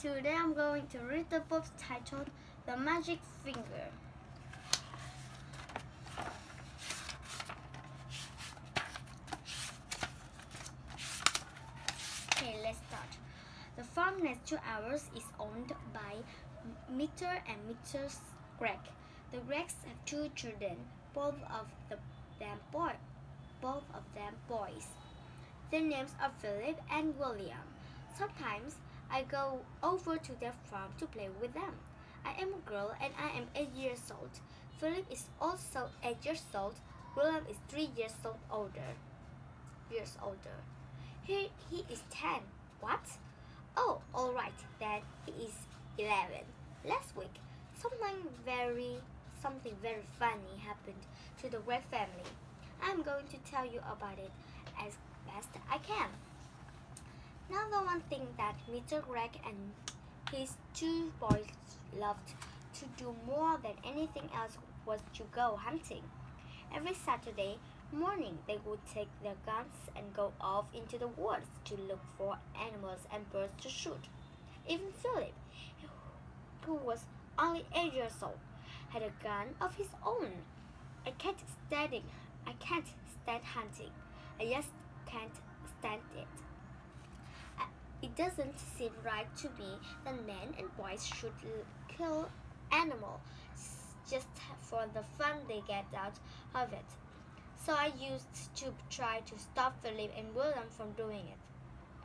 Today I'm going to read the book titled The Magic Finger. Okay, let's start. The farm next to ours is owned by Mr. and Mrs. Gregg. The Greggs have two children, both of them boys. Their names are Philip and William. Sometimes I go over to their farm to play with them. I am a girl and I am 8 years old. Philip is also 8 years old. William is 3 years older. He is 10. What? Oh, all right. Then he is 11. Last week, something very funny happened to the Gregg family. I'm going to tell you about it as best I can. Now, the one thing that Mr. Gregg and his two boys loved to do more than anything else was to go hunting. Every Saturday morning, they would take their guns and go off into the woods to look for animals and birds to shoot. Even Philip, who was only 8 years old, had a gun of his own. I can't stand hunting. I just can't stand it. It doesn't seem right to me that men and boys should kill animals just for the fun they get out of it. So I used to try to stop Philip and William from doing it.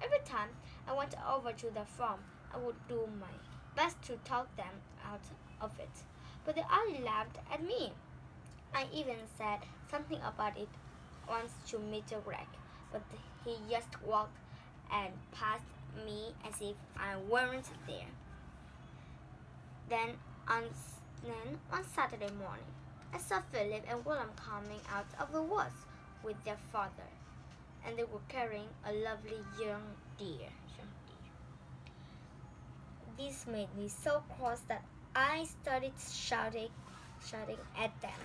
Every time I went over to the farm, I would do my best to talk them out of it, but they only laughed at me. I even said something about it once to Mr. Gregg, but he just walked and passed me as if I weren't there. Then on Saturday morning, I saw Philip and William coming out of the woods with their father, and they were carrying a lovely young deer. This made me so cross that I started shouting at them.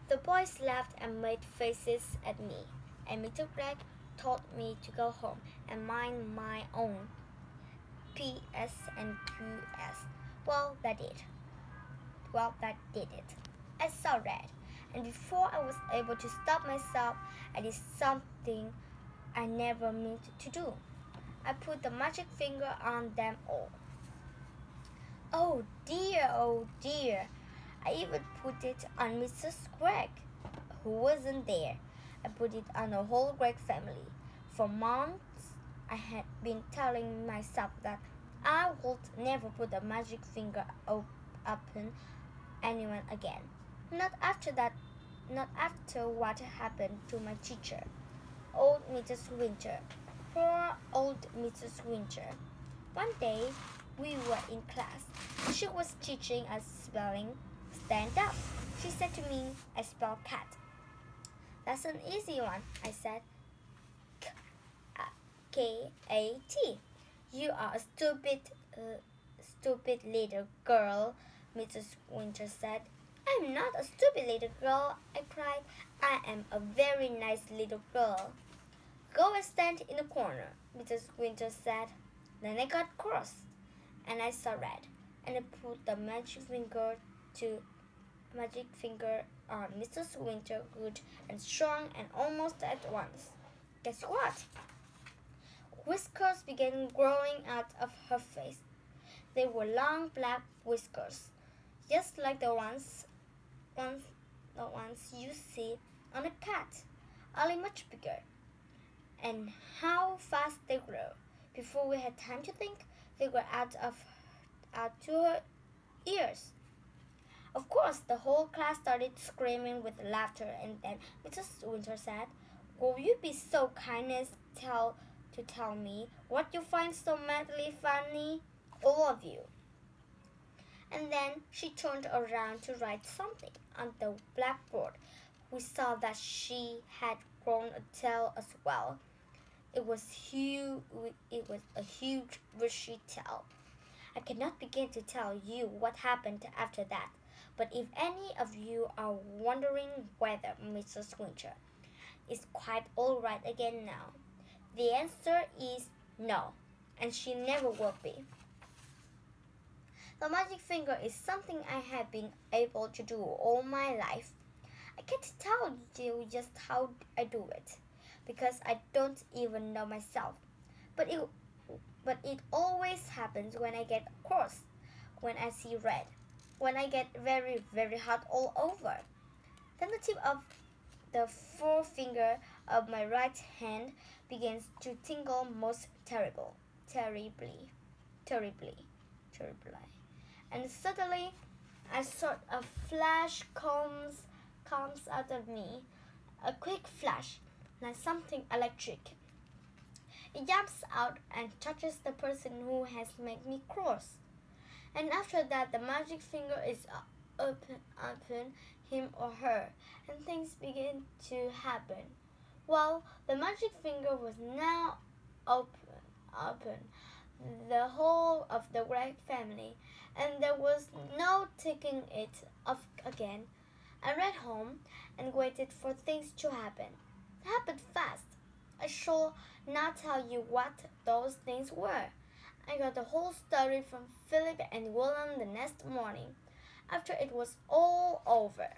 The boys laughed and made faces at me, and Mr. Gregg told me to go home and mind my own P.S. and Q.S. Well, that did it. I saw red, and before I was able to stop myself, I did something I never meant to do. I put the magic finger on them all. Oh dear. I even put it on Mrs. Gregg, who wasn't there. I put it on the whole Gregg family. For months, I had been telling myself that I would never put the magic finger upon anyone again. Not after what happened to my teacher, old Mrs. Winter. Poor old Mrs. Winter. One day, we were in class. She was teaching us spelling. Stand up. She said to me, I spell cat. That's an easy one, I said. K-A-T. You are a stupid little girl, Mrs. Winter said. I'm not a stupid little girl, I cried. I am a very nice little girl. Go and stand in the corner, Mrs. Winter said. Then I got cross, and I saw red, and I put the magic finger on Mrs. Winter good and strong, and almost at once. Guess what? Whiskers began growing out of her face. They were long black whiskers, just like the ones you see on a cat, only much bigger. And how fast they grew! Before we had time to think, they were out to her ears. Of course, the whole class started screaming with laughter, and then Mrs. Winter said, Will you be so kind as to tell me what you find so madly funny? All of you. And then she turned around to write something on the blackboard. We saw that she had grown a tail as well. It was a huge bushy tail. I cannot begin to tell you what happened after that, but if any of you are wondering whether Mrs. Winter is quite all right again now, the answer is no. and she never will be. The magic finger is something I have been able to do all my life. I can't tell you just how I do it, because I don't even know myself. But it always happens when I get cross, when I see red, when I get very, very hot all over. Then the tip of the forefinger of my right hand begins to tingle most terribly. And suddenly a sort of flash comes out of me, a quick flash, like something electric. It jumps out and touches the person who has made me cross. And after that, the magic finger is upon him or her, and things begin to happen. Well, the magic finger was now open the whole of the Gregg family, and there was no taking it off again. I ran home and waited for things to happen. It happened fast. I shall not tell you what those things were. I got the whole story from Philip and William the next morning, after it was all over.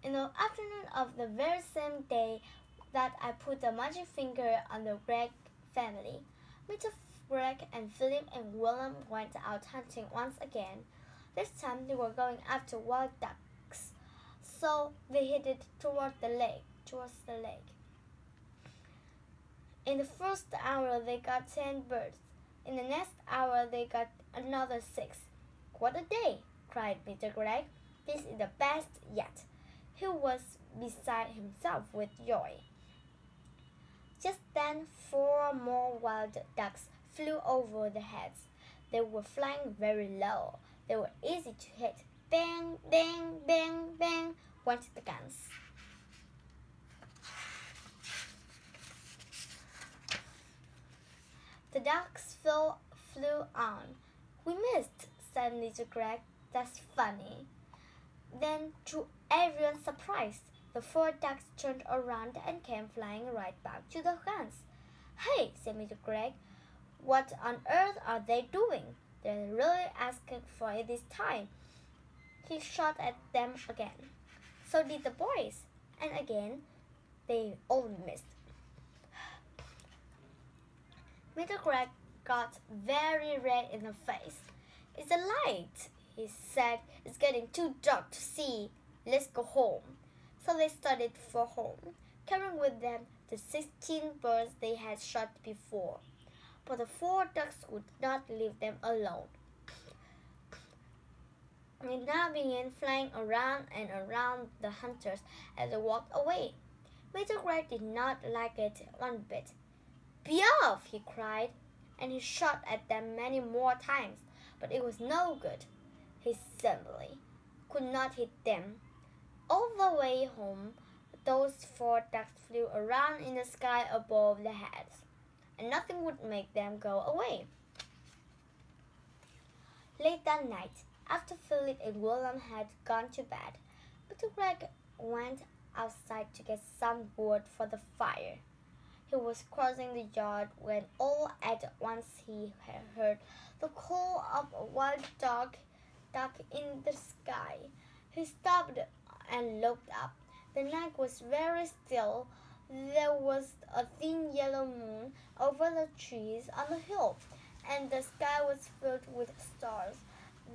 In the afternoon of the very same day that I put the magic finger on the Gregg family, Mr. Gregg and Philip and William went out hunting once again. This time they were going after wild ducks, so they headed towards the lake. In the first hour they got 10 birds. In the next hour they got another 6. "What a day!" cried Mr. Gregg. "This is the best yet." He was beside himself with joy. Just then 4 more wild ducks flew over their heads. They were flying very low. They were easy to hit. Bang, bang, bang, bang went the guns. The ducks flew on. "We missed," said Mr. Gregg. "That's funny." Then, to everyone's surprise, the 4 ducks turned around and came flying right back to the guns. "Hey," said Mr. Gregg, "what on earth are they doing? They're really asking for it this time." He shot at them again. So did the boys, and again they all missed. Mr. Gregg got very red in the face. "It's a light," he said. "It's getting too dark to see. Let's go home." So they started for home, carrying with them the 16 birds they had shot before. But the 4 ducks would not leave them alone. They now began flying around and around the hunters as they walked away. Mr. Gregg did not like it one bit. "Be off!" he cried, and he shot at them many more times, but it was no good. He simply could not hit them. All the way home, those 4 ducks flew around in the sky above their heads, and nothing would make them go away. Late that night, after Philip and William had gone to bed, Mr. Gregg went outside to get some wood for the fire. He was crossing the yard when all at once he heard the call of a wild duck in the sky. He stopped and looked up. The night was very still. There was a thin yellow moon over the trees on the hill, and the sky was filled with stars.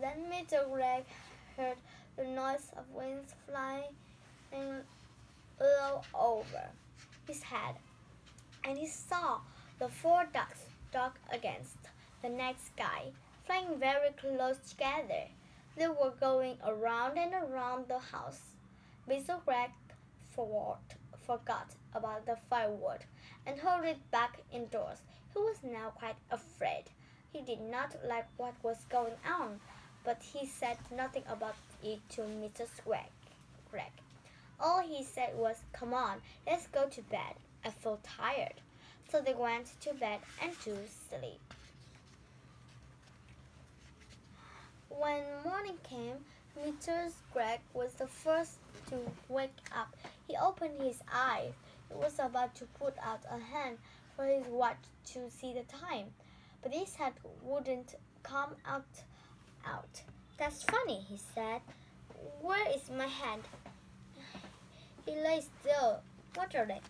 Then Mr. Gregg heard the noise of wings flying low over his head, and he saw the 4 ducks duck against the night sky, flying very close together. They were going around and around the house. Mr. Gregg forgot about the firewood and hurried back indoors. He was now quite afraid. He did not like what was going on, but he said nothing about it to Mrs. Gregg. All he said was, "Come on, let's go to bed. I feel tired." So they went to bed and to sleep. When morning came, Mr. Gregg was the first to wake up. He opened his eyes. He was about to put out a hand for his watch to see the time, but his head wouldn't come out. That's funny, he said. Where is my hand? He lay still, wondering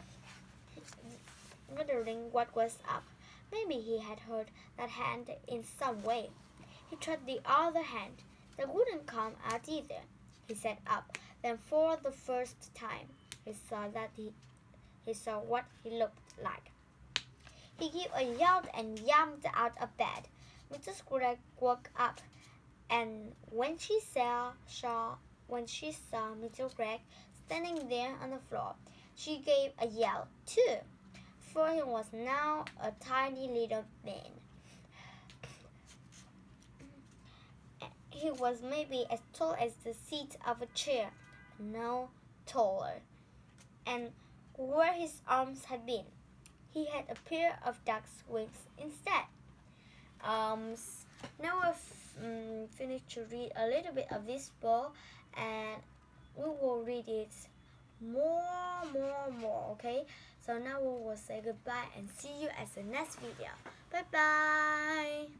what was up. Maybe he had hurt that hand in some way. He tried the other hand. That wouldn't come out either. He sat up. Then for the first time, he saw what he looked like. He gave a yell and jumped out of bed. Mrs. Gregg woke up, and when she saw Mr. Gregg standing there on the floor, she gave a yell too, for he was now a tiny little man. He was maybe as tall as the seat of a chair, no taller. And where his arms had been, he had a pair of duck's wings instead. Now we've finished to read a little bit of this book, and we will read it more, okay? So now we will say goodbye and see you at the next video. Bye bye.